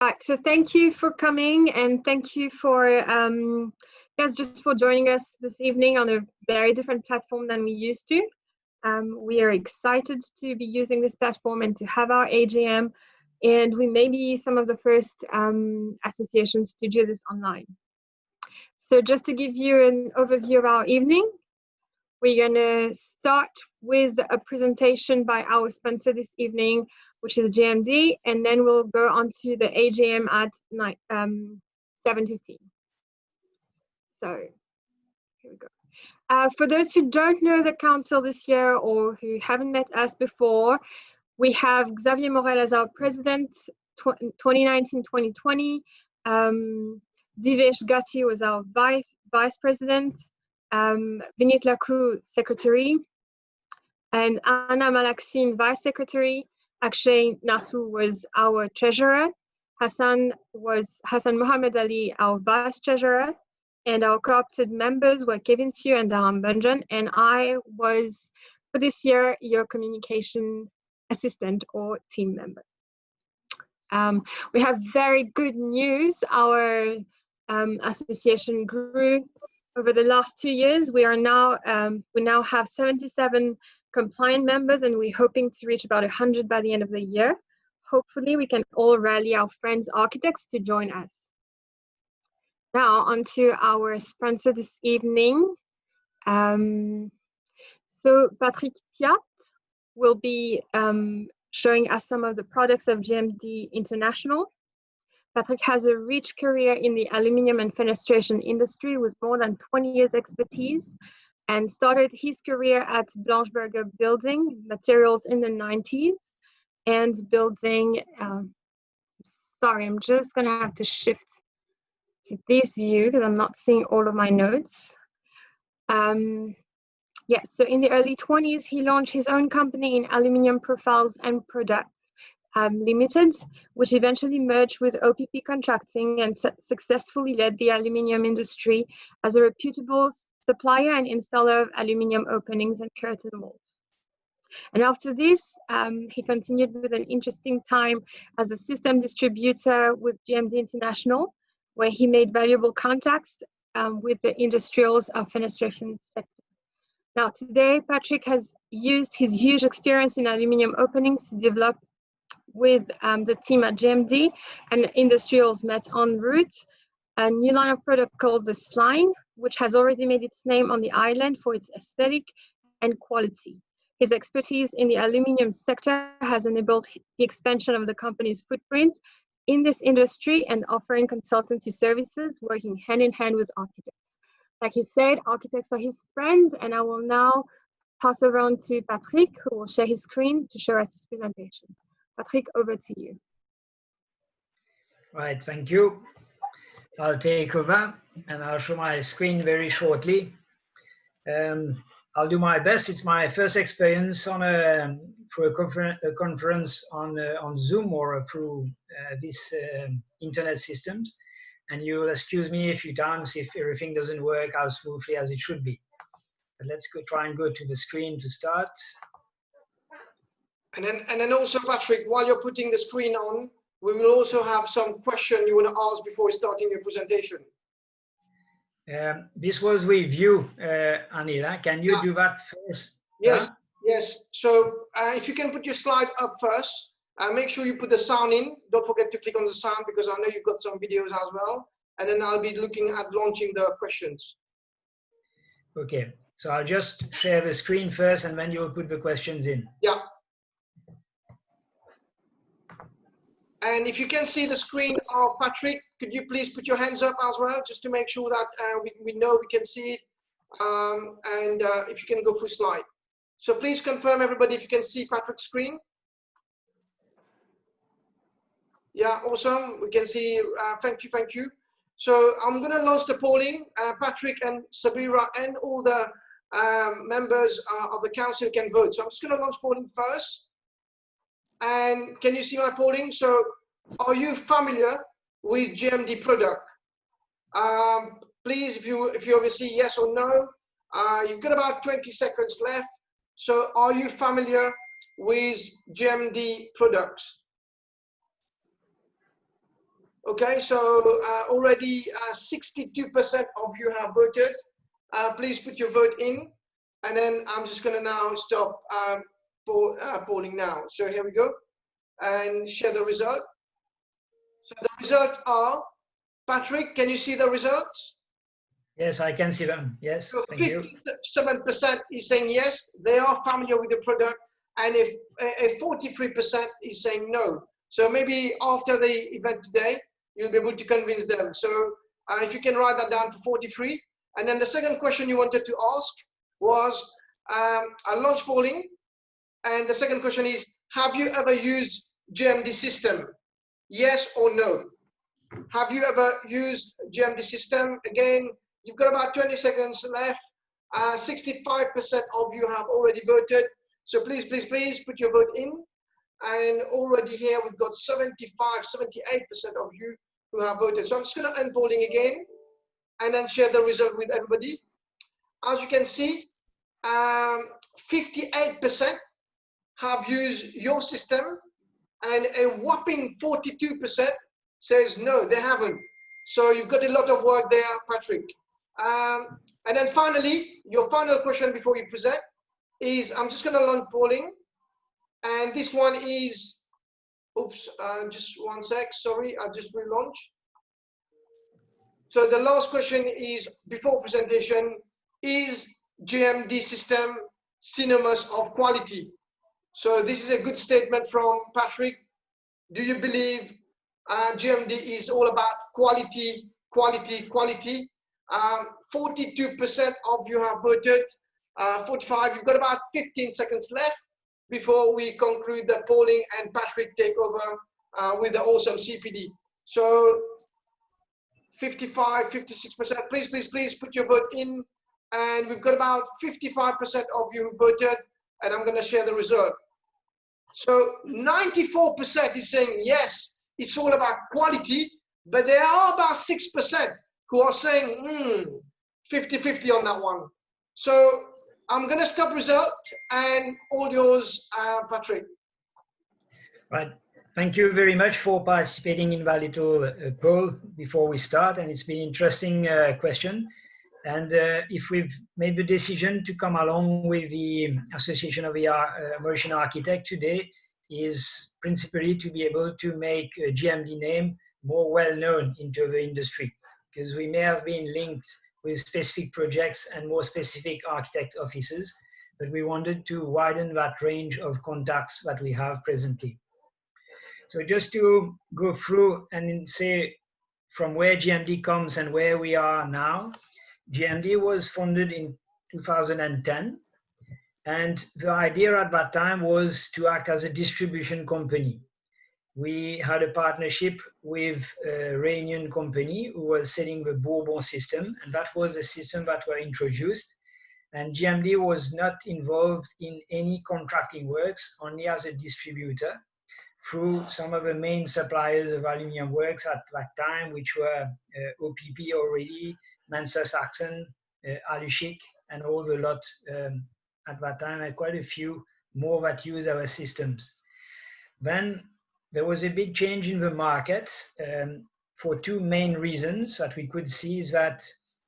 So thank you for coming, and thank you for just for joining us this evening on a very different platform than we used to. We are excited to be using this platform and to have our AGM, and we may be some of the first associations to do this online. So just to give you an overview of our evening, we're going to start with a presentation by our sponsor this evening, which is JMD, and then we'll go on to the AGM at 7:15. So here we go. For those who don't know the council this year or who haven't met us before, we have Xavier Morel as our president, 2019-2020. Divesh Gatti was our vice president. Vineet Lakou, secretary. And Anna Malaxine, vice secretary. Akshay Natu was our treasurer. Hassan Mohammed Ali, our vice treasurer. And our co-opted members were Kevin Siu and Dharam Banjan. And I was, for this year, your communication assistant or team member. We have very good news. Our association grew over the last 2 years. We now have 77 compliant members, and we're hoping to reach about 100 by the end of the year. Hopefully, we can all rally our friends architects to join us. Now, on to our sponsor this evening. So Patrick Piat will be showing us some of the products of JMD International. Patrick has a rich career in the aluminium and fenestration industry with more than 20 years expertise, and started his career at Blanche Birger Building materials in the 90s and building, sorry, I'm just gonna have to shift to this view because I'm not seeing all of my notes. Yes, so in the early 20s, he launched his own company in Aluminium Profiles and Products Limited, which eventually merged with OPP Contracting and successfully led the aluminium industry as a reputable supplier and installer of aluminium openings and curtain walls. And after this, he continued with an interesting time as a system distributor with JMD International, where he made valuable contacts with the industrials of fenestration sector. Now today, Patrick has used his huge experience in aluminium openings to develop with the team at JMD and industrials met en route a new line of product called the Sheerline, which has already made its name on the island for its aesthetic and quality. His expertise in the aluminium sector has enabled the expansion of the company's footprint in this industry and offering consultancy services, working hand in hand with architects. Like he said, architects are his friends, and I will now pass around to Patrick, who will share his screen to show us his presentation. Patrick, over to you. Right, thank you. I'll take over and I'll show my screen very shortly. I'll do my best. It's my first experience on for a conference on Zoom or through this internet systems. And you'll excuse me a few times if everything doesn't work as smoothly as it should be. But let's try and go to the screen to start. And then also, Patrick, while you're putting the screen on, we will also have some question you want to ask before starting your presentation. This was with you, Anila. Can you do that first? Yes, yes. So if you can put your slide up first, make sure you put the sound in. Don't forget to click on the sound because I know you've got some videos as well. And then I'll be looking at launching the questions. Okay, so I'll just share the screen first and then you'll put the questions in. Yeah. And if you can see the screen of Patrick, could you please put your hands up as well, just to make sure that we know we can see it. If you can go through slide. So please confirm, everybody, if you can see Patrick's screen. Yeah, awesome. We can see. Thank you, thank you. So I'm going to launch the polling. Patrick and Sabira and all the members of the council can vote. So I'm just going to launch polling first. And can you see my polling? So are you familiar with JMD product? Please, if you obviously yes or no, you've got about 20 seconds left. So are you familiar with JMD products? Okay, so already 62% of you have voted. Please put your vote in, and then I'm just going to now stop polling now. So here we go, and share the result. So the results are, Patrick, can you see the results? Yes, I can see them. Yes, So thank you. 57% is saying yes, they are familiar with the product, and if 43% is saying no. So maybe after the event today, you'll be able to convince them. So if you can write that down for 43. And then the second question you wanted to ask was a launch polling. And the second question is, have you ever used JMD system? Yes or no? Have you ever used JMD system? Again, you've got about 20 seconds left. 65% of you have already voted. So please, please, please put your vote in. And already here, we've got 78% of you who have voted. So I'm just going to end polling again and then share the result with everybody. As you can see, 58% have used your system, and a whopping 42% says no, they haven't. So you've got a lot of work there, Patrick. And then finally, your final question before you present is, I'm just going to launch polling. And this one is, oops, just one sec, sorry, I just relaunch. So the last question is, before presentation, is JMD system synonymous of quality? So this is a good statement from Patrick. Do you believe JMD is all about quality, quality, quality? 42% of you have voted, 45, you've got about 15 seconds left before we conclude the polling and Patrick take over with the awesome CPD. So 55, 56%, please, please, please put your vote in. And we've got about 55% of you who voted, and I'm gonna share the result. So 94% is saying, yes, it's all about quality, but there are about 6% who are saying, 50-50 on that one. So I'm gonna stop result and all yours, Patrick. Right. Thank you very much for participating in that little poll before we start, and it's been an interesting question. And if we've made the decision to come along with the Association of the Mauritian Architects today, is principally to be able to make a JMD name more well-known into the industry, because we may have been linked with specific projects and more specific architect offices, but we wanted to widen that range of contacts that we have presently. So just to go through and say from where JMD comes and where we are now, JMD was founded in 2010, and the idea at that time was to act as a distribution company. We had a partnership with a Reynaers company who was selling the Bourbon system, and that was the system that were introduced. And JMD was not involved in any contracting works, only as a distributor through some of the main suppliers of aluminium works at that time, which were OPP already, Mansa Saxon, Alushik, and all the lot at that time, and quite a few more that use our systems. Then there was a big change in the market for two main reasons that we could see is that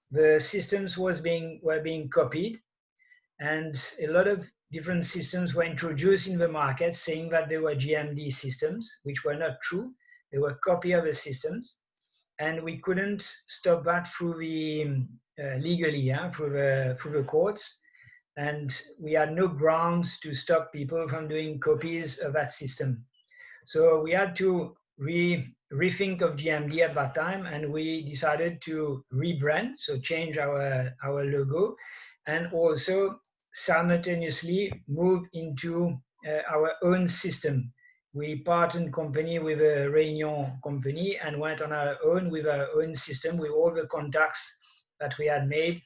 the systems were being copied, and a lot of different systems were introduced in the market saying that they were JMD systems, which were not true. They were copy of the systems, and we couldn't stop that through the legally through the courts, and we had no grounds to stop people from doing copies of that system. So we had to rethink of JMD at that time, and we decided to rebrand, so change our logo, and also simultaneously move into our own system. We partnered company with a Reynaers company and went on our own with our own system with all the contacts that we had made,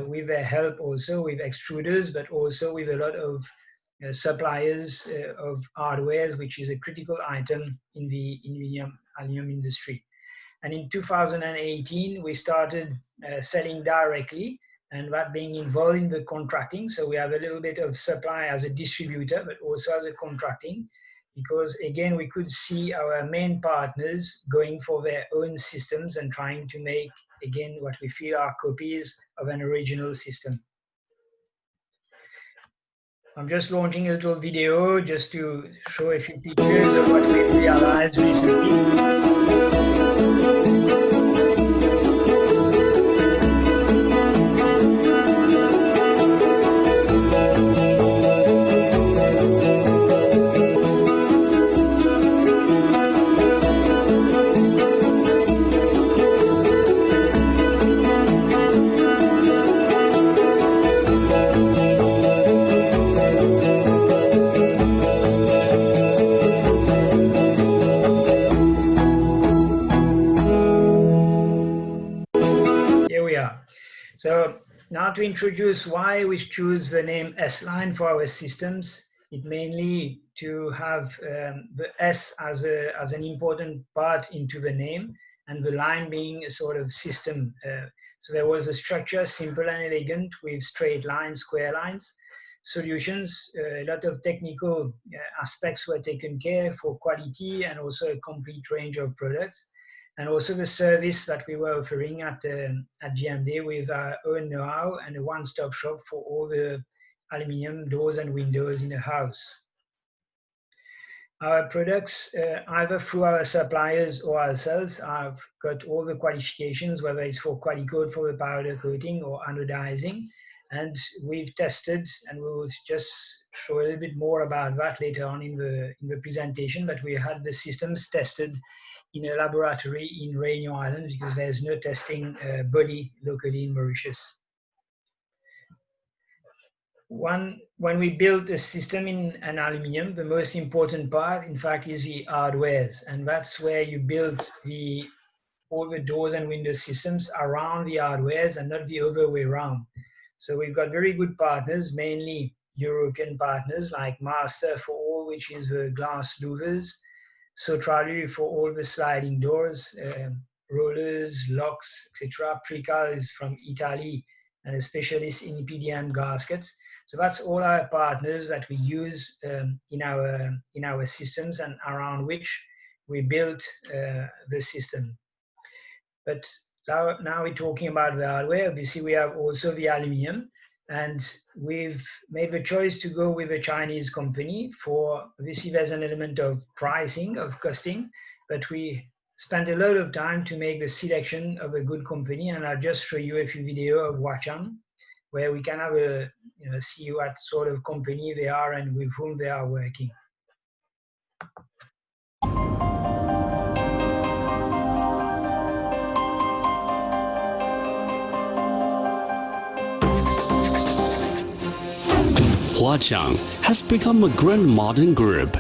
with their help also with extruders, but also with a lot of suppliers of hardware, which is a critical item in the aluminum industry. And in 2018, we started selling directly, and that being involved in the contracting. So we have a little bit of supply as a distributor, but also as a contracting. because again, we could see our main partners going for their own systems and trying to make, again, what we feel are copies of an original system. I'm just launching a little video just to show a few pictures of what we've realized recently. So now to introduce why we choose the name S-Line for our systems, it mainly to have the S as an important part into the name, and the line being a sort of system. So there was a structure, simple and elegant, with straight lines, square lines, solutions. A lot of technical aspects were taken care for quality and also a complete range of products. And also the service that we were offering at JMD with our own know-how and a one-stop shop for all the aluminium doors and windows in the house. Our products, either through our suppliers or ourselves, have got all the qualifications, whether it's for quality code for the powder coating or anodizing. And we've tested, and we will just show a little bit more about that later on in the presentation, but we had the systems tested in a laboratory in Reynaers Islands because there's no testing body locally in Mauritius. When we build a system in an aluminium, the most important part, in fact, is the hardwares, and that's where you build all the doors and window systems around the hardwares and not the other way around. So we've got very good partners, mainly European partners like Master for all, which is the glass louvers, Sotralu for all the sliding doors, rollers, locks, etc. Prical is from Italy and a specialist in Epdm Gaskets. So that's all our partners that we use in our systems and around which we built the system. But now we're talking about the hardware. Obviously, we have also the aluminium, and we've made the choice to go with a Chinese company for, obviously there's an element of pricing, of costing, but we spent a lot of time to make the selection of a good company, and I'll just show you a few videos of Huachang, where we can have a, see what sort of company they are and with whom they are working. Huachang has become a grand modern group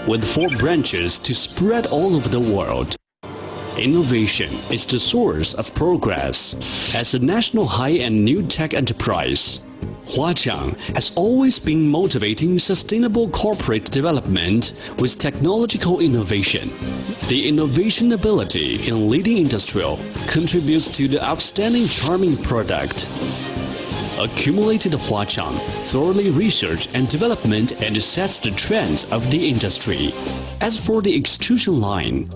with 4 branches to spread all over the world. Innovation is the source of progress. As a national high-end new tech enterprise, Huachang has always been motivating sustainable corporate development with technological innovation. The innovation ability in leading industrial contributes to the outstanding charming product. Accumulated Huachang thoroughly research and development and sets the trends of the industry. As for the extrusion line,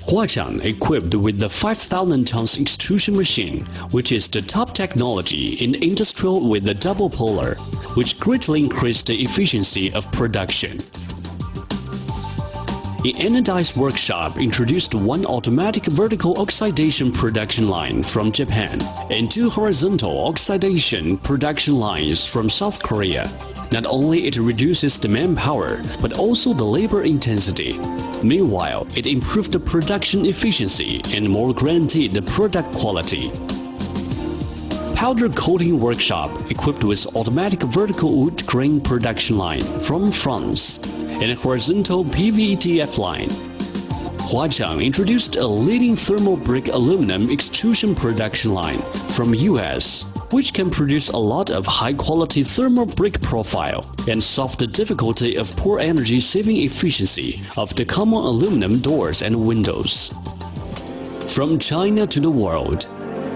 Huachang equipped with the 5,000 tons extrusion machine, which is the top technology in industrial with the double polar, which greatly increased the efficiency of production. The anodized workshop introduced 1 automatic vertical oxidation production line from Japan and 2 horizontal oxidation production lines from South Korea. Not only it reduces the manpower, but also the labor intensity. Meanwhile, it improved the production efficiency and more guaranteed the product quality. Powder coating workshop equipped with automatic vertical wood grain production line from France and a horizontal PVETF line. Huachang introduced a leading thermal brick aluminum extrusion production line from US, which can produce a lot of high-quality thermal brick profile and solve the difficulty of poor energy saving efficiency of the common aluminum doors and windows. From China to the world,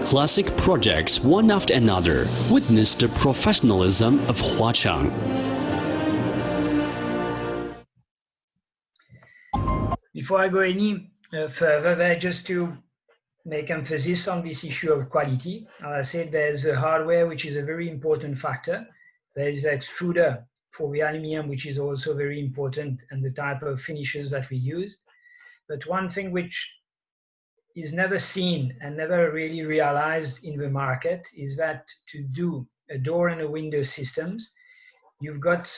classic projects one after another witnessed the professionalism of Huachang. Before I go any further there, just to make emphasis on this issue of quality. As I said, there's the hardware, which is a very important factor. There's the extruder for the aluminium, which is also very important, and the type of finishes that we use. But one thing which is never seen and never really realized in the market is that to do a door and a window systems, you've got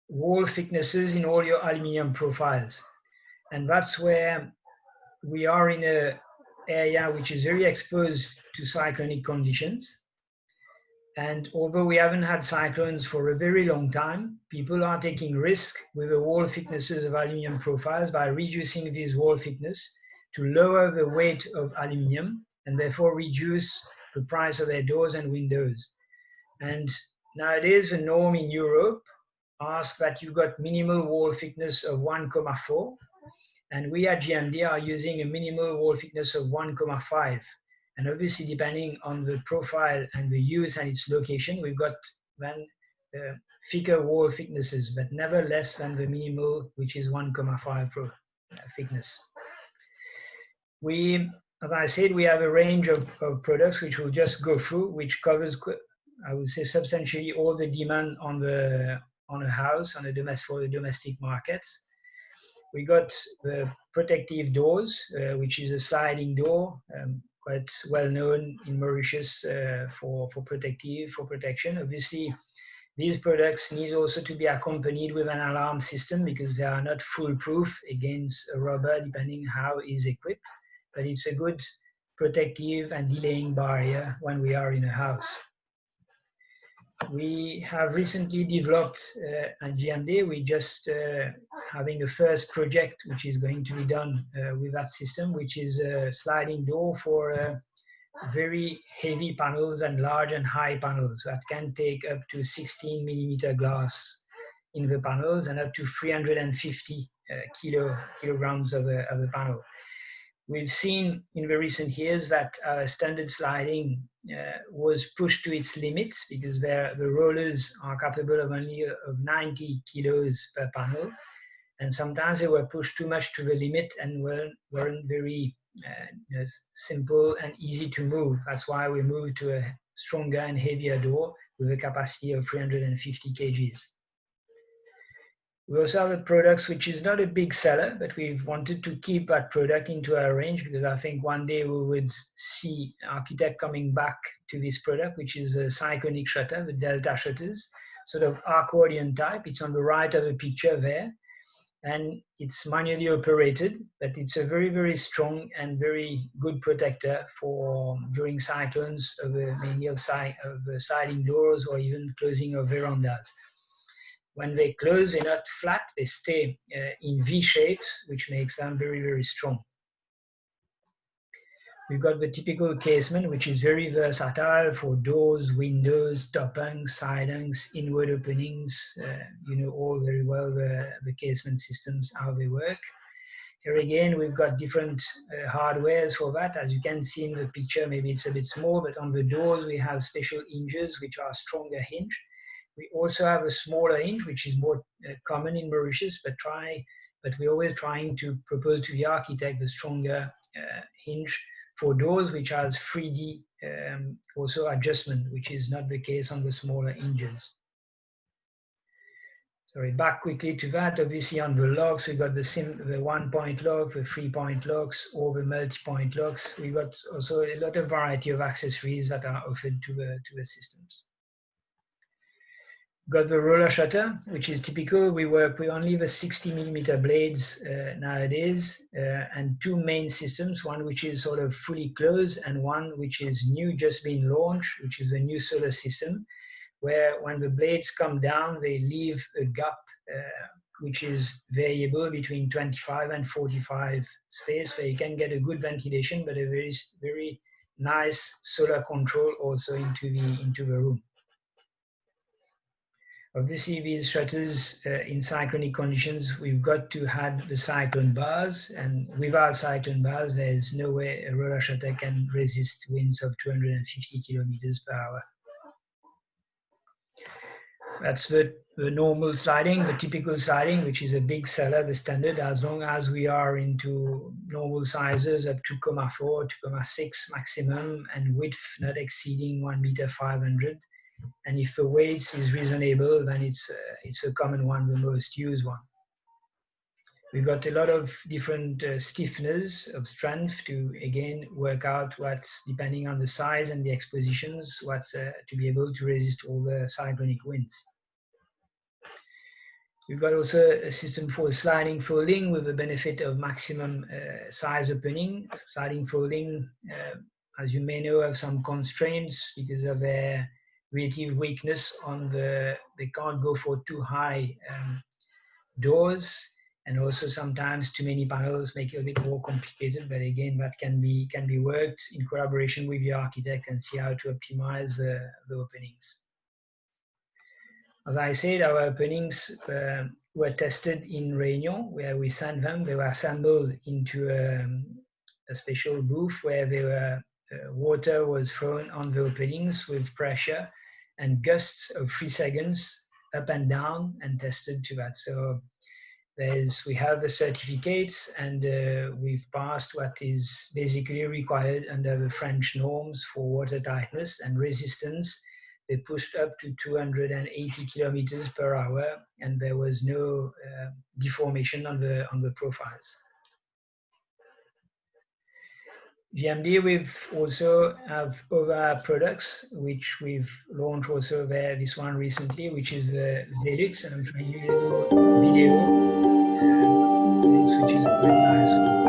wall thicknesses in all your aluminium profiles. And that's where we are in an area which is very exposed to cyclonic conditions. And although we haven't had cyclones for a very long time, people are taking risk with the wall thicknesses of aluminium profiles by reducing this wall thickness to lower the weight of aluminium and therefore reduce the price of their doors and windows. And nowadays the norm in Europe asks that you've got minimal wall thickness of 1,4, and we at JMD are using a minimal wall thickness of 1,5. And obviously, depending on the profile and the use and its location, we've got then thicker wall thicknesses, but never less than the minimal, which is 1,5 thickness. As I said, we have a range of products which we'll just go through, which covers, I would say, substantially all the demand on a house, for the domestic markets. We got the protective doors, which is a sliding door, quite well known in Mauritius for protection. Obviously, these products need also to be accompanied with an alarm system because they are not foolproof against a robber, depending how it's equipped. But it's a good protective and delaying barrier when we are in a house. We have recently developed at JMD, we just having a first project which is going to be done with that system, which is a sliding door for very heavy panels and large and high panels that can take up to 16 millimeter glass in the panels and up to 350 kilograms of the panel. We've seen in the recent years that standard sliding was pushed to its limits because the rollers are capable of only of 90 kilos per panel. And sometimes they were pushed too much to the limit and weren't very simple and easy to move. That's why we moved to a stronger and heavier door with a capacity of 350 kgs. We also have a product which is not a big seller, but we've wanted to keep that product into our range because I think one day we would see architect coming back to this product, which is a cyclonic shutter, the delta shutters, sort of accordion type. It's on the right of the picture there, and it's manually operated, but it's a very, very strong and very good protector for during cyclones of mainly of sliding doors or even closing of verandas. When they close, they're not flat, they stay in V shapes, which makes them very, very strong. We've got the typical casement, which is very versatile for doors, windows, top hungs, side hungs, inward openings. You know all very well the casement systems, how they work. Here again, we've got different hardwares for that. As you can see in the picture, maybe it's a bit small, but on the doors, we have special hinges, which are stronger hinge. We also have a smaller hinge, which is more common in Mauritius, but we're always trying to propose to the architect the stronger hinge for doors, which has 3D also adjustment, which is not the case on the smaller hinges. Sorry, back quickly to that. Obviously, on the locks, we got the 1-point lock, the 3-point locks, or the multi-point locks. We got also a lot of variety of accessories that are offered to the systems. Got the roller shutter, which is typical. We work with only the 60 millimeter blades nowadays, and two main systems, one which is sort of fully closed and one which is new, just been launched, which is the new solar system, where when the blades come down, they leave a gap, which is variable between 25 and 45 space, where you can get a good ventilation, but a very, very nice solar control also into the room. Obviously, these shutters in cyclonic conditions, we've got to have the cyclone bars, and without cyclone bars, there's no way a roller shutter can resist winds of 250 kilometers per hour. That's the normal sliding, the typical sliding, which is a big seller, the standard, as long as we are into normal sizes up to 2.4, 2.6 maximum, and width not exceeding 1.5 meters. And if the weight is reasonable, then it's a common one, the most used one. We've got a lot of different stiffness of strength to, again, work out what's, depending on the size and the expositions, what's to be able to resist all the cyclonic winds. We've got also a system for sliding folding with the benefit of maximum size opening. Sliding folding, as you may know, have some constraints because of their relative weakness on they can't go for too high doors. And also sometimes too many panels make it a bit more complicated, but again, that can be worked in collaboration with the architect and see how to optimize the openings. As I said, our openings were tested in Reynaers, where we sent them. They were assembled into a special booth where water was thrown on the openings with pressure and gusts of 3 seconds up and down and tested to that. So we have the certificates, and we've passed what is basically required under the French norms for water tightness and resistance. They pushed up to 280 kilometers per hour, and there was no deformation on the profiles. JMD, we've also have other products which we've launched also there, this one recently, which is the Velux, and I'm showing you a little video, which is quite nice.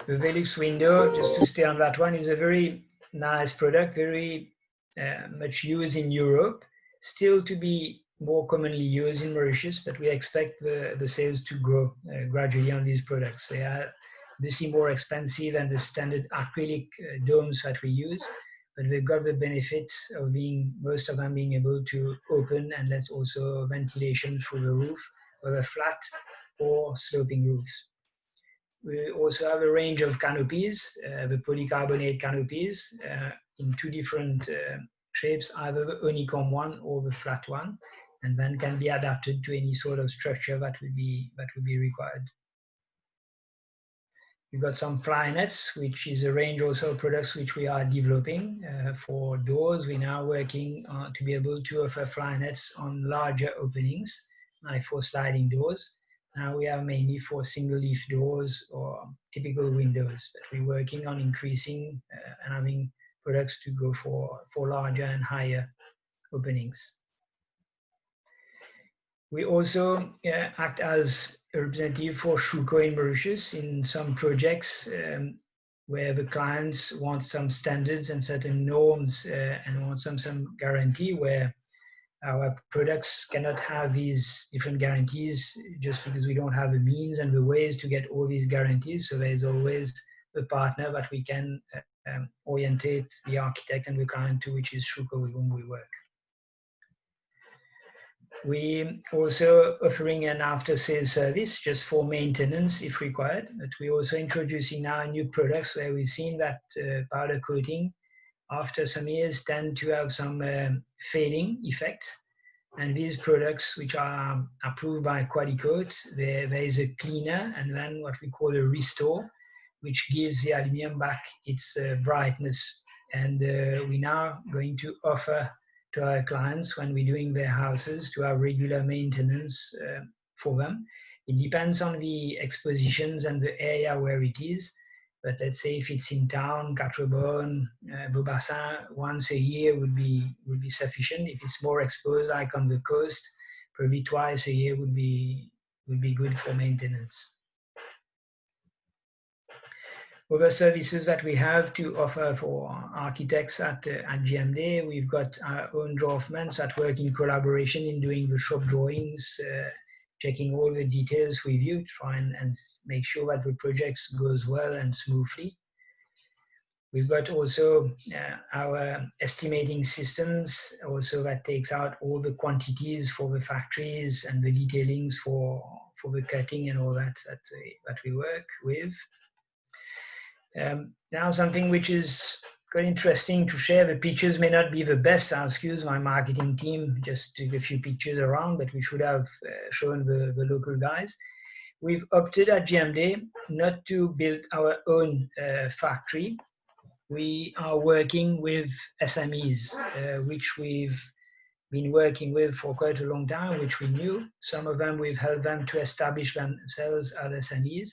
The Velux Window, just to stay on that one, is a very nice product, very much used in Europe, still to be more commonly used in Mauritius, but we expect the sales to grow gradually on these products. They are obviously more expensive than the standard acrylic domes that we use, but they've got the benefit of most of them being able to open and let also ventilation through the roof, whether flat or sloping roofs. We also have a range of canopies, the polycarbonate canopies, in 2 different shapes, either the honeycomb one or the flat one, and then can be adapted to any sort of structure that would be required. We've got some fly nets, which is a range also of products which we are developing. For doors, we're now working to be able to offer fly nets on larger openings, like for sliding doors. Now we are mainly for single leaf doors or typical windows, but we're working on increasing and having products to go for larger and higher openings. We also act as a representative for Schuco in Mauritius in some projects where the clients want some standards and certain norms and want some guarantee, where our products cannot have these different guarantees just because we don't have the means and the ways to get all these guarantees. So there's always a partner that we can orientate the architect and the client to, which is Schuco, with whom we work. We also offering an after-sales service just for maintenance if required, but we're also introducing now new products where we've seen that powder coating after some years tend to have some fading effect. And these products, which are approved by Qualicoat, there is a cleaner and then what we call a restore, which gives the aluminium back its brightness. And we're now going to offer to our clients, when we're doing their houses, to have regular maintenance for them. It depends on the expositions and the area where it is. But let's say if it's in town, Catrebonne, Beaubassin, once a year would be sufficient. If it's more exposed, like on the coast, probably twice a year would be good for maintenance. other services that we have to offer for architects at JMD. We've got our own draftmen that work in collaboration in doing the shop drawings, checking all the details with you, try and make sure that the projects goes well and smoothly. We've got also our estimating systems, also that takes out all the quantities for the factories and the detailings for the cutting and all that we work with. Now something which is quite interesting to share. The pictures may not be the best. I'll excuse my marketing team, just took a few pictures around, but we should have shown the local guys. We've opted at JMD not to build our own factory. We are working with SMEs, which we've been working with for quite a long time, which we knew. Some of them, we've helped them to establish themselves as SMEs.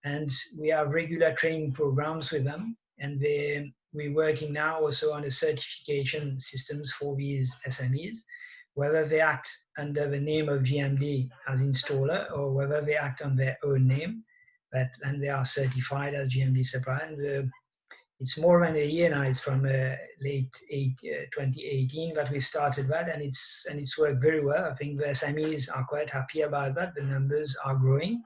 And we have regular training programs with them. And we're working now also on a certification systems for these SMEs, whether they act under the name of JMD as installer or whether they act on their own name, and they are certified as JMD supplier. And it's more than a year now. It's from late 2018 that we started that, and it's worked very well. I think the SMEs are quite happy about that. The numbers are growing,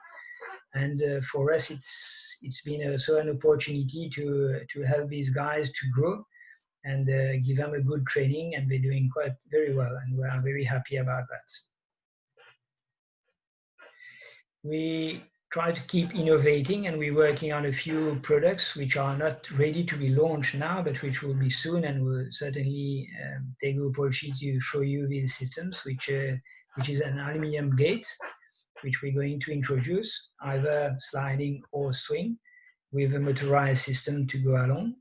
and for us, it's been also an opportunity to help these guys to grow and give them a good training, and they're doing quite very well, and we are very happy about that. We try to keep innovating, and we're working on a few products which are not ready to be launched now, but which will be soon, and we'll certainly take the opportunity to show you these systems, which is an aluminium gate, which we're going to introduce, either sliding or swing, with a motorized system to go along.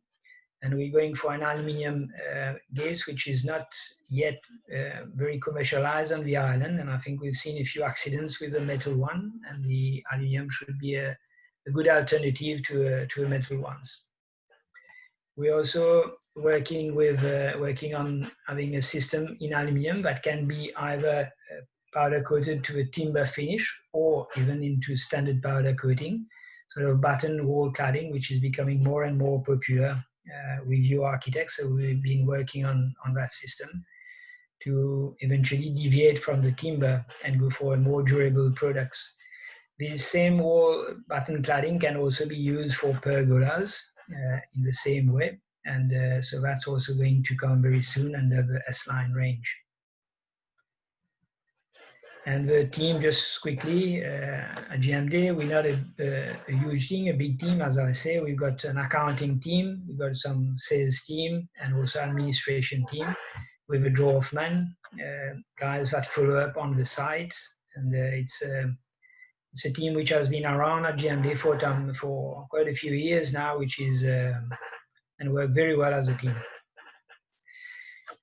And we're going for an aluminium gate, which is not yet very commercialized on the island. And I think we've seen a few accidents with the metal one, and the aluminium should be a good alternative to the metal ones. We're also working on having a system in aluminium that can be either powder coated to a timber finish or even into standard powder coating, sort of batten wall cladding, which is becoming more and more popular with you architects. So we've been working on that system to eventually deviate from the timber and go for more durable products. This same wall batten cladding can also be used for pergolas in the same way, and so that's also going to come very soon under the S-Line range. And the team, just quickly, at JMD, we're not a huge team, a big team, as I say. We've got an accounting team, we've got some sales team, and also administration team with a draftman, guys that follow up on the site. And it's a team which has been around at JMD for quite a few years now, which is, and work very well as a team.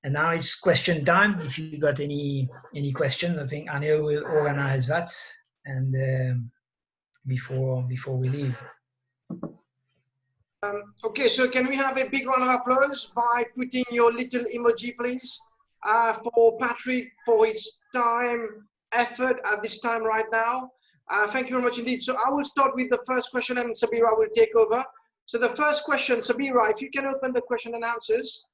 And now it's question time. If you got any questions, I think Anil will organize that, and before we leave. Okay, so can we have a big round of applause by putting your little emoji, please, for Patrick for his time, effort at this time right now. Thank you very much indeed. So I will start with the first question, and Sabira will take over. So the first question, Sabira, if you can open the question and answers,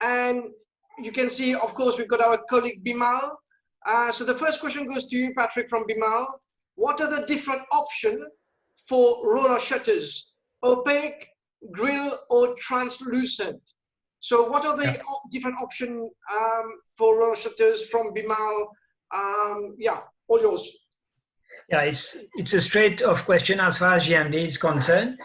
and you can see, of course, we've got our colleague Bimal. So the first question goes to you, Patrick, from Bimal. What are the different options for roller shutters? Opaque, grill, or translucent? So what are the different options for roller shutters from Bimal? Yeah, all yours. Yeah, it's a straight off question as far as JMD is concerned.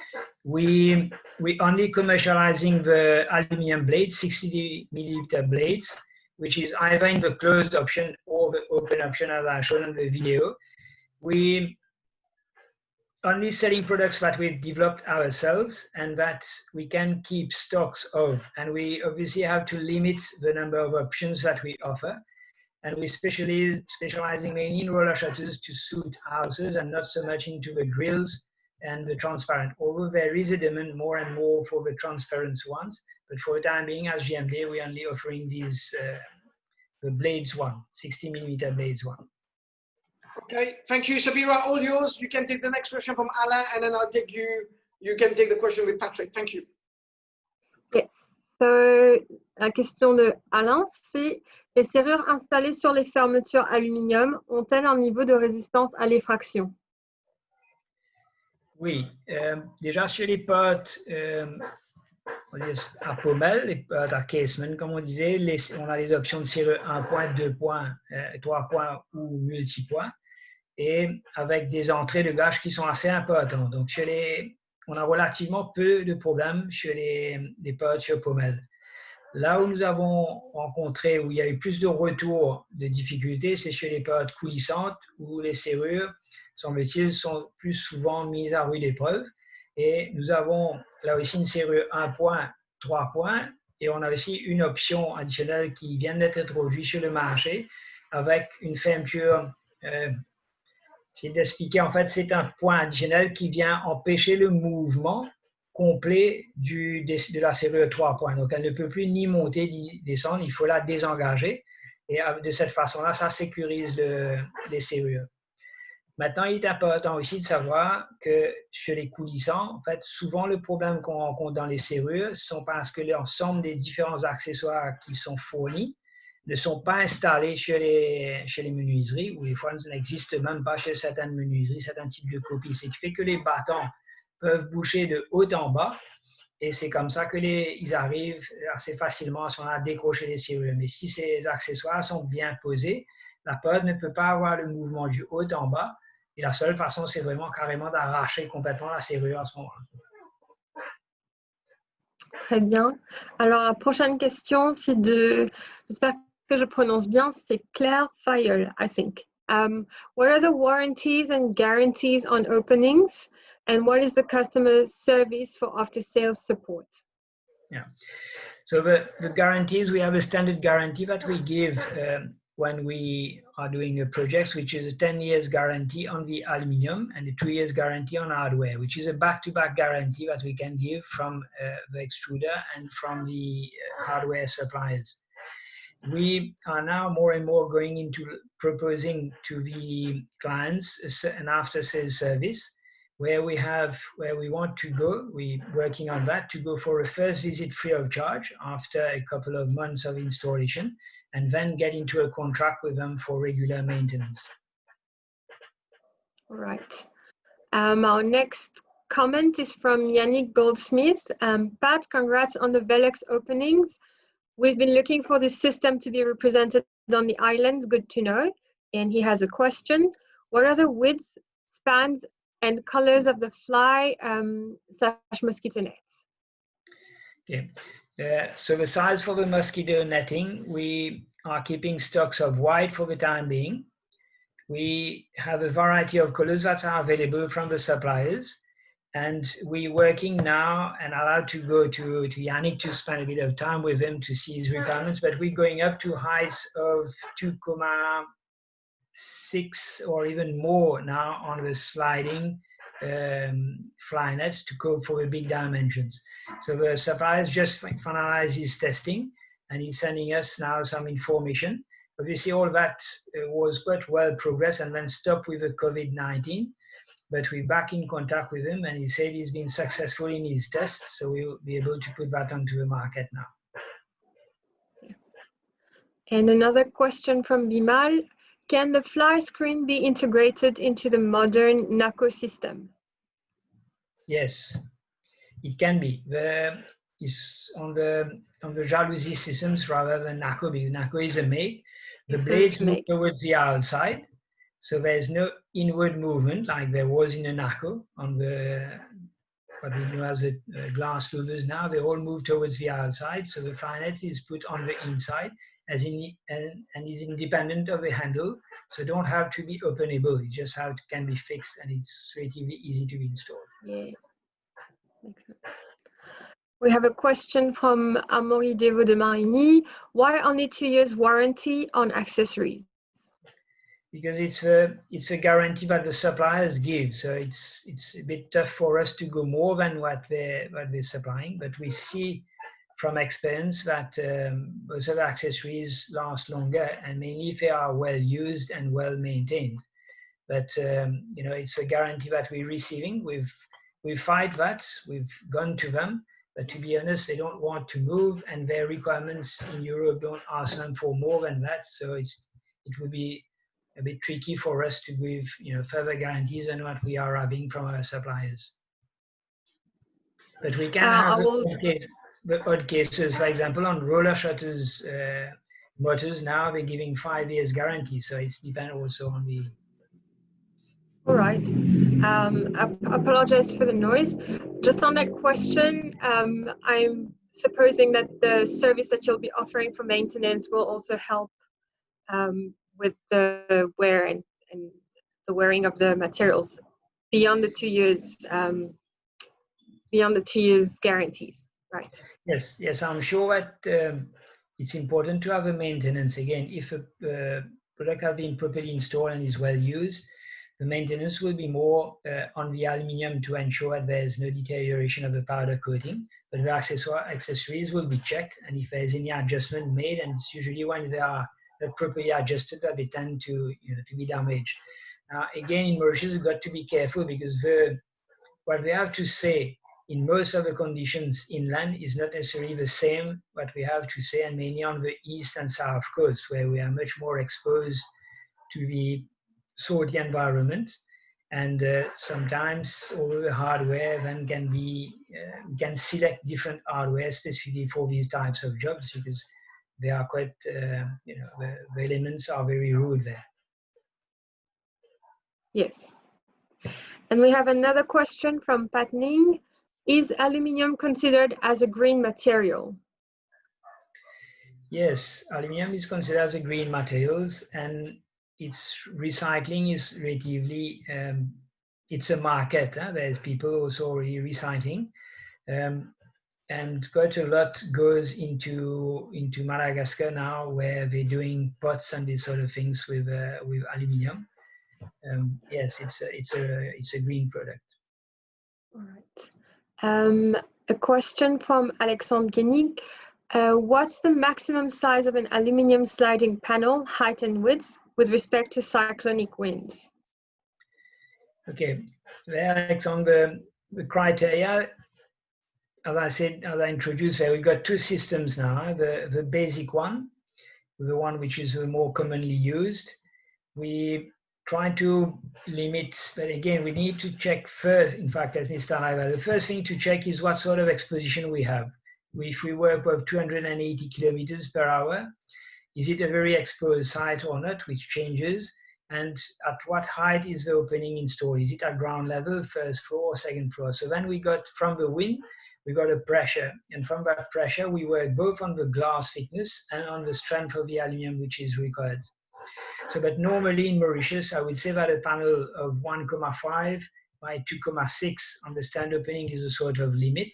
We only commercializing the aluminium blades, 60mm blades, which is either in the closed option or the open option, as I showed in the video. We only selling products that we've developed ourselves and that we can keep stocks of. And we obviously have to limit the number of options that we offer. And we specializing mainly in roller shutters to suit houses and not so much into the grills and the transparent, although there is a demand more and more for the transparent ones. But for the time being, as JMD, we're only offering these, the blades one, 60mm blades one. Okay, thank you, Sabira. All yours. You can take the next question from Alain, and then I'll take you you can take the question with Patrick. Thank you. Yes. So, la question de Alain, c'est les serrures installées sur les fermetures aluminium ont-elles un niveau de résistance à l'effraction? Oui, déjà sur les portes à pommelle, les portes à casement, comme on disait, on a les options de serrure 1 point, 2 points, 3 points ou multi-points, et avec des entrées de gage qui sont assez importantes. Donc, on a relativement peu de problèmes sur les portes sur pommelle. Là où nous avons rencontré, où il y a eu plus de retours de difficultés, c'est sur les portes coulissantes où les serrures, semble-t-il, sont plus souvent mises à rude épreuve. Et nous avons là aussi une serrure 1 point, 3 points, et on a aussi une option additionnelle qui vient d'être introduite sur le marché avec une fermeture. C'est d'expliquer, en fait, c'est un point additionnel qui vient empêcher le mouvement complet de la serrure 3 points. Donc, elle ne peut plus ni monter ni descendre, il faut la désengager. Et de cette façon-là, ça sécurise les serrures. Maintenant, il est important aussi de savoir que sur les coulissants, en fait, souvent le problème qu'on rencontre dans les serrures sont parce que l'ensemble des différents accessoires qui sont fournis ne sont pas installés chez les menuiseries, ou des fois n'existent même pas chez certaines menuiseries, certains types de copies. Ce qui fait que les battants peuvent boucher de haut en bas, et c'est comme ça qu'ils arrivent assez facilement à décrocher les serrures. Mais si ces accessoires sont bien posés, la porte ne peut pas avoir le mouvement du haut en bas, et la seule façon, c'est vraiment carrément d'arracher complètement la serrure à ce moment-là. Très bien. Alors, la prochaine question, c'est j'espère que je prononce bien, c'est Claire Fayol, I think. What are the warranties and guarantees on openings? And what is the customer service for after-sales support? Yeah. So the guarantees, we have a standard guarantee that we give when we are doing the projects, which is a 10 years guarantee on the aluminium and a 2 years guarantee on hardware, which is a back-to-back guarantee that we can give from the extruder and from the hardware suppliers. We are now more and more going into proposing to the clients an after-sales service where we want to go. We're working on that to go for a first visit free of charge after a couple of months of installation, and then get into a contract with them for regular maintenance. All right. Our next comment is from Yannick Goldsmith. Pat, congrats on the Velux openings. We've been looking for this system to be represented on the island. Good to know. And he has a question. What are the widths, spans, and colors of the fly/mosquito nets? Okay. So the size for the mosquito netting, we are keeping stocks of white for the time being. We have a variety of colors that are available from the suppliers. And we're working now, and allowed to go to Yannick to spend a bit of time with him to see his requirements, but we're going up to heights of 2.6 or even more now on the sliding fly nets to cope for the big dimensions. So the supplier just finalized his testing, and he's sending us now some information. Obviously, all that was quite well progressed and then stopped with the COVID-19. But we're back in contact with him, and he said he's been successful in his tests, so we'll be able to put that onto the market now. And another question from Bimal. Can the fly screen be integrated into the modern NACO system? Yes, it can be. It's on the jalousie systems rather than NACO, because NACO is a make. The blades move towards the outside. So there's no inward movement like there was in a NACO on what we know as the glass louvers now. They all move towards the outside. So the fly net is put on the inside and is independent of the handle. So don't have to be openable. It just can be fixed, and it's relatively easy to install. Yeah, makes sense. We have a question from Amaury Devo de Marigny. Why only 2 years warranty on accessories? Because it's a guarantee that the suppliers give, so it's a bit tough for us to go more than what they're supplying. But we see from experience that most of the accessories last longer, and mainly if they are well used and well maintained. But it's a guarantee that we're receiving with we fight that. We've gone to them, but to be honest, they don't want to move, and their requirements in Europe don't ask them for more than that. So it would be a bit tricky for us to give further guarantees than what we are having from our suppliers. But we can have the odd cases. For example, on roller shutters motors now they're giving 5 years guarantee. So it's depends also on the. All right. I apologize for the noise. Just on that question, I'm supposing that the service that you'll be offering for maintenance will also help with the wear and the wearing of the materials beyond the 2 years guarantees, right? Yes, I'm sure that it's important to have a maintenance. Again, if a product has been properly installed and is well used, the maintenance will be more on the aluminium to ensure that there's no deterioration of the powder coating, but the accessories will be checked, and if there's any adjustment made, and it's usually when they are not properly adjusted that they tend to be damaged. Now, again, in Mauritius, you've got to be careful because what they have to say in most of the conditions inland is not necessarily the same what we have to say, and mainly on the east and south coast, where we are much more exposed to the salty environment, and sometimes all the hardware then can select different hardware specifically for these types of jobs because they are quite the elements are very rude there. Yes. And we have another question from Pat Ning. Is aluminium considered as a green material? Yes, aluminium is considered as a green materials, and its recycling is relatively, it's a market. There's people also already recycling, and quite a lot goes into Madagascar now, where they're doing pots and these sort of things with aluminium. Yes, it's a green product. All right. A question from Alexandre Guénig. What's the maximum size of an aluminium sliding panel, height and width, with respect to cyclonic winds? Okay, there, Alexandre, the criteria, as I said, as I introduced there, we've got two systems now. The basic one, the one which is the more commonly used. We try to limit, but again, we need to check first. In fact, let me start like that. The first thing to check is what sort of exposition we have. If we work with 280 kilometers per hour, is it a very exposed site or not, which changes? And at what height is the opening installed? Is it at ground level, first floor, or second floor? So then we got, from the wind, we got a pressure. And from that pressure, we work both on the glass thickness and on the strength of the aluminum, which is required. So, but normally in Mauritius, I would say that a panel of 1,5 by 2,6 on the stand opening is a sort of limit.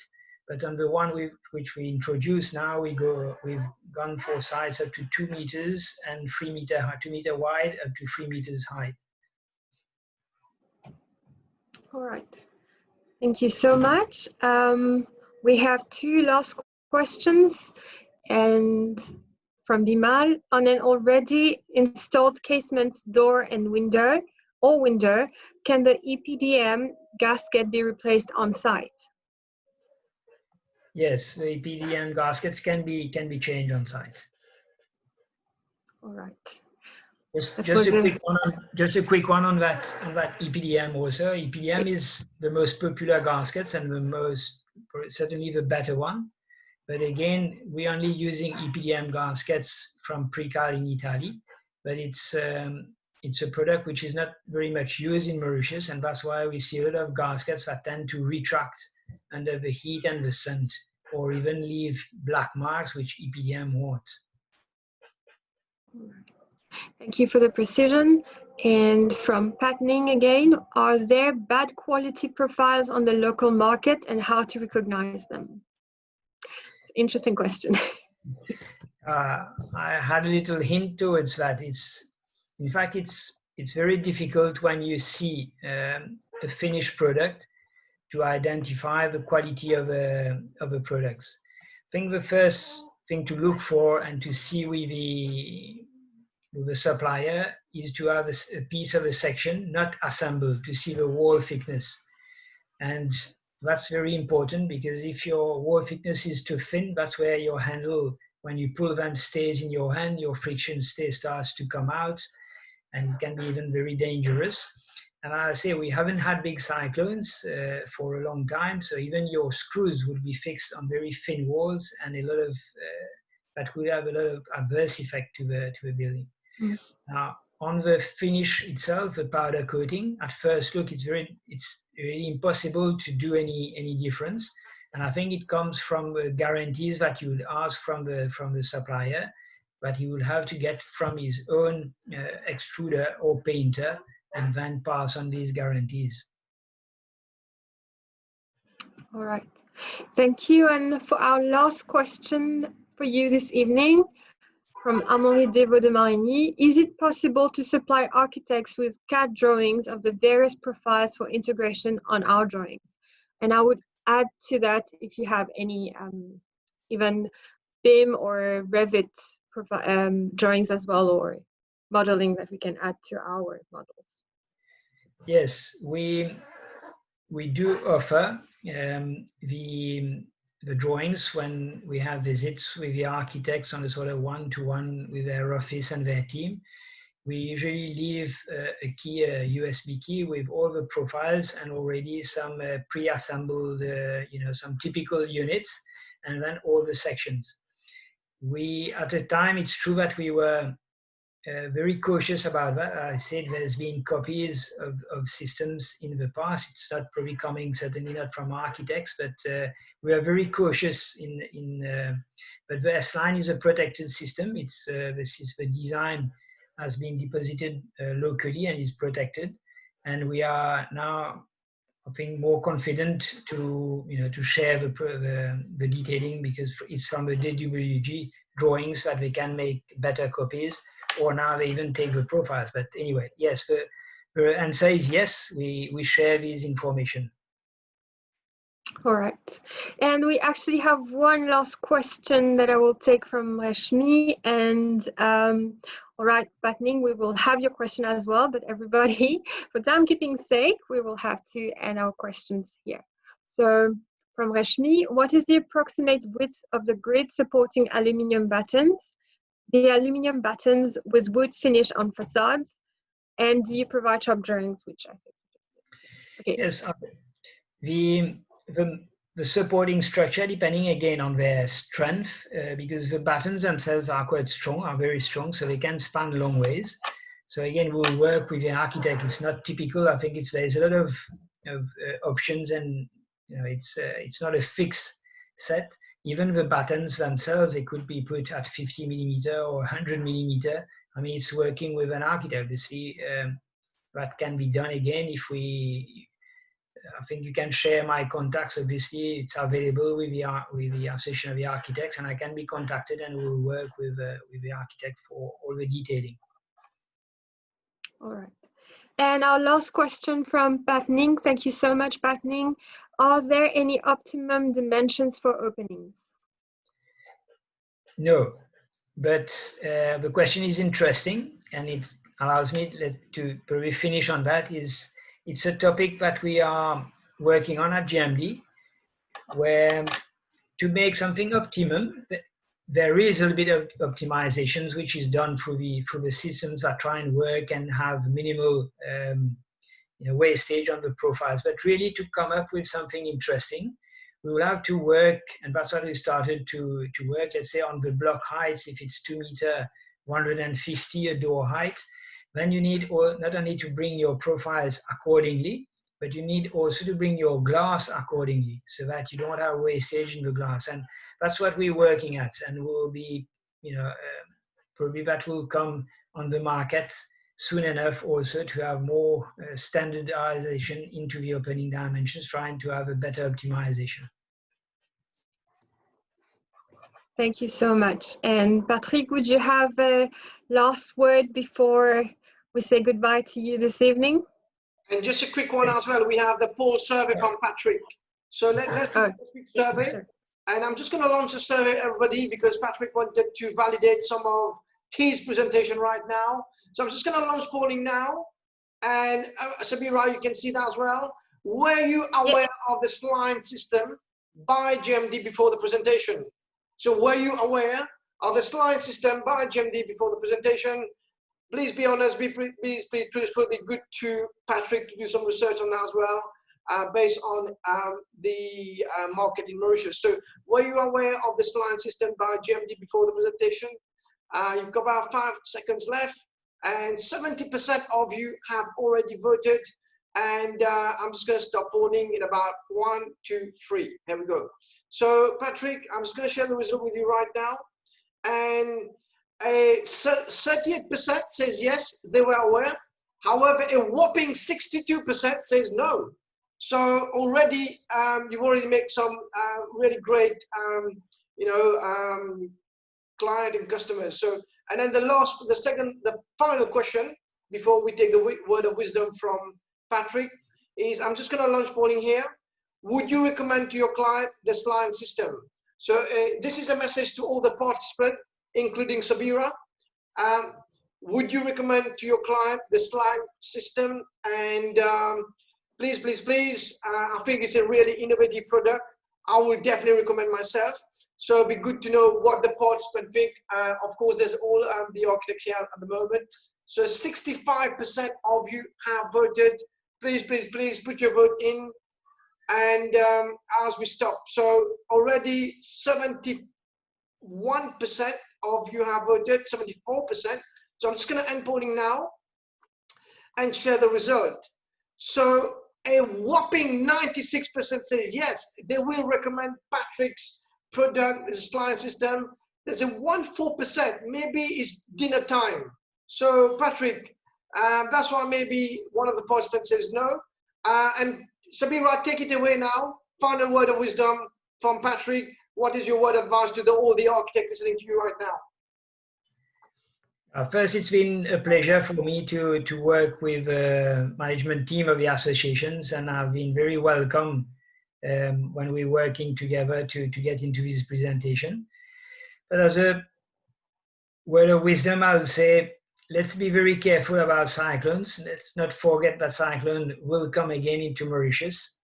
But on the one which we introduce now, we've gone for sites up to 2 meters and 2 meter wide, up to 3 meters high. All right. Thank you so much. We have two last questions, and from Bimal, on an already installed casement door and window, can the Epdm gasket be replaced on site? Yes, the Epdm gaskets can be changed on site. All right. Just a quick one on that Epdm also. Epdm is the most popular gaskets and certainly the better one. But again, we're only using Epdm gaskets from Precal in Italy, but it's a product which is not very much used in Mauritius, and that's why we see a lot of gaskets that tend to retract under the heat and the sun, or even leave black marks, which Epdm won't. Thank you for the precision. And from Patning again, are there bad quality profiles on the local market, and how to recognize them? Interesting question. I had a little hint towards that. In fact, it's very difficult when you see a finished product to identify the quality of the products. I think the first thing to look for and to see with the supplier is to have a piece of a section not assembled, to see the wall thickness. And That's very important, because if your wall thickness is too thin, that's where your handle, when you pull them, stays in your hand, your friction starts to come out, and it can be even very dangerous. And I say we haven't had big cyclones for a long time, so even your screws would be fixed on very thin walls, and a lot of that would have a lot of adverse effect to the building. Mm. Now, on the finish itself, the powder coating, at first look, it's really impossible to do any difference. And I think it comes from the guarantees that you would ask from the supplier, but he would have to get from his own extruder or painter, and then pass on these guarantees. All right, thank you. And for our last question for you this evening, from Amaury Devaux de Marigny, is it possible to supply architects with CAD drawings of the various profiles for integration on our drawings? And I would add to that, if you have any even BIM or Revit drawings as well, or modeling that we can add to our models. Yes, we do offer the drawings when we have visits with the architects on a sort of one-to-one with their office and their team. We usually leave a key, a USB key with all the profiles and already some pre-assembled, some typical units, and then all the sections. At the time, it's true that we were very cautious about that. I said there's been copies of systems in the past. It's not probably coming, certainly not from architects, but we are very cautious but the S-Line is a protected system. The design has been deposited locally and is protected. And we are now, I think, more confident to share the detailing, because it's from the DWG drawings that they can make better copies, or now they even take the profiles. But anyway, yes, the answer is yes, we share this information. All right, and we actually have one last question that I will take from Rashmi. And all right, Batning, we will have your question as well, but everybody, for timekeeping's sake, we will have to end our questions here. So from Rashmi, what is the approximate width of the grid supporting aluminium battens, the aluminium battens with wood finish on facades, and do you provide shop drawings, which I think. Okay. Yes, the supporting structure, depending again on their strength, because the battens themselves are quite strong, are very strong, so they can span long ways. So again, we'll work with the architect. It's not typical. I think there's a lot of options, and it's not a fixed set. Even the battens themselves, they could be put at 50 millimeter or 100 millimeter. I mean, it's working with an architect to see that can be done again. I think you can share my contacts. Obviously, it's available with the Association of the Architects, and I can be contacted, and we'll work with the architect for all the detailing. All right. And our last question from Batning. Thank you so much, Batning. Are there any optimum dimensions for openings? No, but the question is interesting, and it allows me to probably finish on that. It's a topic that we are working on at JMD, where to make something optimum, there is a little bit of optimizations which is done through the systems that try and work and have minimal wastage on the profiles. But really, to come up with something interesting, we will have to work, and that's what we started to work, let's say, on the block heights. If it's 2 meter, 150 a door height, then you need not only to bring your profiles accordingly, but you need also to bring your glass accordingly, so that you don't have wastage in the glass. And that's what we're working at, and will be, probably that will come on the market soon enough, also to have more standardization into the opening dimensions, trying to have a better optimization. Thank you so much. And Patrick, would you have a last word before we say goodbye to you this evening? And just a quick one as well. We have the poll survey from Patrick. So let's do a quick survey. Sure. And I'm just going to launch a survey, everybody, because Patrick wanted to validate some of his presentation right now. So I'm just going to launch polling now. And Sabira, you can see that as well. were you aware of the slime system by JMD before the presentation? So were you aware of the slime system by JMD before the presentation? Please be honest, please be truthful, be good to Patrick to do some research on that as well, based on the market in Mauritius. So were you aware of the slime system by JMD before the presentation? You've got about 5 seconds left, and 70% of you have already voted. And I'm just going to stop polling in about 1, 2, 3. Here we go. So Patrick, I'm just going to share the result with you right now. And 38% says yes, they were aware. However, a whopping 62% says no. So already, you've already made some really great, client and customers. So, and then the final question before we take the word of wisdom from Patrick is, I'm just going to launch polling here. Would you recommend to your client the slime system? So this is a message to all the participants, including Sabira. Would you recommend to your client the slime system? And please, please, please, I think it's a really innovative product. I would definitely recommend myself. So it'd be good to know what the participants think. Of course, there's all the architects here at the moment. So 65% of you have voted. Please, please, please put your vote in. And as we stop, so already 71% of you have voted, 74%. So I'm just going to end polling now and share the result. So a whopping 96% says yes, they will recommend Patrick's product, the slime system. There's a 14%, maybe it's dinner time. So Patrick, that's why maybe one of the participants says no. And Sabira, take it away now. Final word of wisdom from Patrick. What is your word of advice to all the architects listening to you right now? First, it's been a pleasure for me to work with the management team of the associations, and I've been very welcome when we're working together to get into this presentation. But as a word of wisdom, I would say, let's be very careful about cyclones. Let's not forget that cyclone will come again into Mauritius.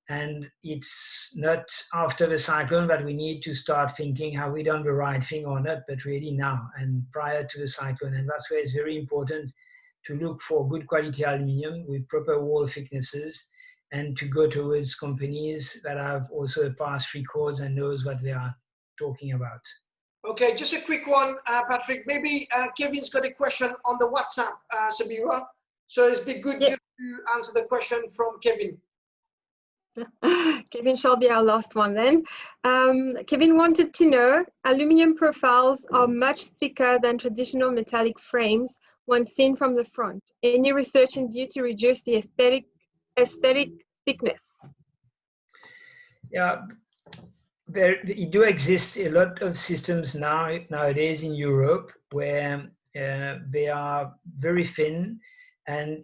And it's not after the cyclone that we need to start thinking have we done the right thing or not, but really now and prior to the cyclone. And that's where it's very important to look for good quality aluminium with proper wall thicknesses, and to go towards companies that have also passed records and knows what they are talking about. Okay, just a quick one, Patrick. Maybe Kevin's got a question on the WhatsApp, Sabira. So it's been good just to answer the question from Kevin. Kevin shall be our last one then. Kevin wanted to know, aluminium profiles are much thicker than traditional metallic frames when seen from the front. Any research in view to reduce the aesthetic thickness? Yeah. There do exist a lot of systems nowadays in Europe where they are very thin and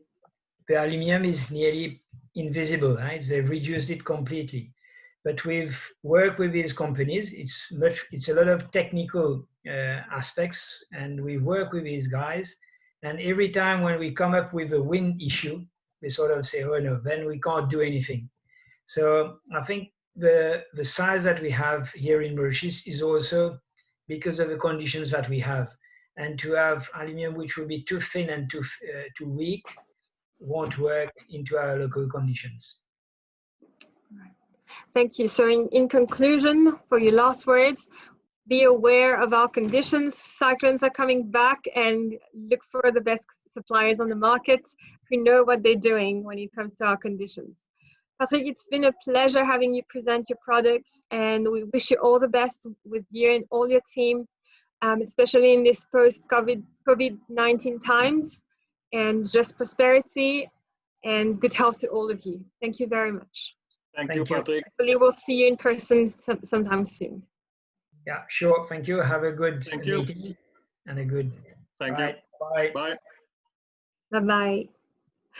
the aluminium is nearly invisible, right? They've reduced it completely. But we've worked with these companies. It's a lot of technical aspects, and we work with these guys. And every time when we come up with a wind issue, they sort of say, oh no, then we can't do anything. So I think the size that we have here in Mauritius is also because of the conditions that we have, and to have aluminium which will be too thin and too weak won't work into our local conditions. Thank you. So in conclusion, for your last words, be aware of our conditions. Cyclones are coming back, and look for the best suppliers on the market who know what they're doing when it comes to our conditions. Patrick, it's been a pleasure having you present your products, and we wish you all the best with you and all your team, especially in this post-COVID-19 times, and just prosperity and good health to all of you. Thank you very much. Thank you, Patrick. Hopefully we'll see you in person sometime soon. Yeah, sure. Thank you. Have a good meeting and a good Thank you. Bye. Bye. Bye-bye.